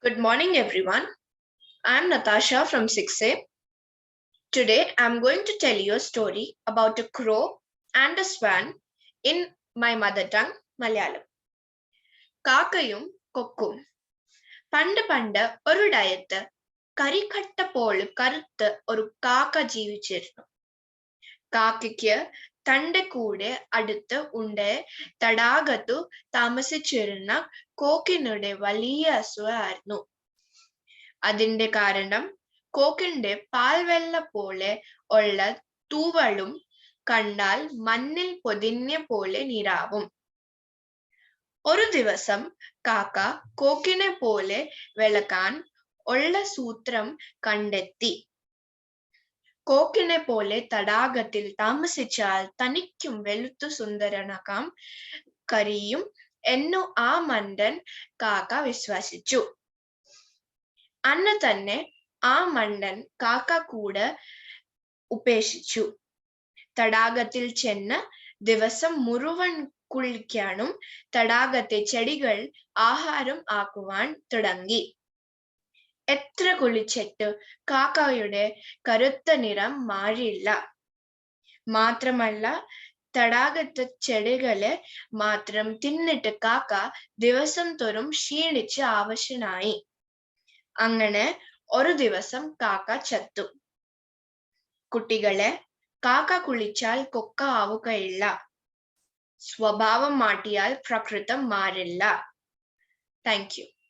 Good morning, everyone. I'm Natasha from 6A. Today, I'm going to tell you a story about a crow and a swan in my mother tongue, Malayalam. കാക്കയും കൊക്കും പണ്ട് ഒരു ഡയത്ത് കരിക്കട്ട പോലും കറുത്ത് ഒരു കാക്ക ജീവിച്ചിരുന്നു. കാക്കയ്ക്ക് തന്റെ കൂടെ അടുത്ത് ഉണ്ട് തടാകത്തു താമസിച്ചിരുന്ന കോക്കിനുടെ വലിയ അസൂയായിരുന്നു. അതിന്റെ കാരണം കോക്കിന്റെ പാൽവെള്ള പോലെ ഉള്ള തൂവലും കണ്ടാൽ മണ്ണിൽ പൊതിഞ്ഞ പോലെ നിരാവും. ഒരു ദിവസം കാക്ക കോക്കിനെ പോലെ വെളുക്കാൻ ഉള്ള സൂത്രം കണ്ടെത്തി. കോക്കിനെ പോലെ തടാകത്തിൽ താമസിച്ചാൽ തനിക്കും വെളുത്തു സുന്ദരനാകാൻ കഴിയും എന്നു ആ മണ്ടൻ കാക്ക വിശ്വസിച്ചു. അന്ന് തന്നെ ആ മണ്ടൻ കാക്ക കൂട് ഉപേക്ഷിച്ചു. തടാകത്തിൽ ചെന്ന് ദിവസം മുഴുവൻ കുളിക്കാനും തടാകത്തെ ചെടികൾ ആഹാരം ആക്കുവാൻ തുടങ്ങി. എത്ര കുളിച്ചിട്ട് കാക്കയുടെ കറുത്ത നിറം മാറിയില്ല. മാത്രമല്ല തടാകത്തെ ചെടികളെ മാത്രം തിന്നിട്ട് കാക്ക ദിവസം തോറും ക്ഷീണിച്ച് അവശനായി. അങ്ങനെ ഒരു ദിവസം കാക്ക ചത്തു. കുട്ടികളെ, കാക്ക കുളിച്ചാൽ കൊക്ക ആവുകയില്ല. സ്വഭാവം മാറ്റിയാൽ പ്രകൃതം മാറില്ല. Thank you.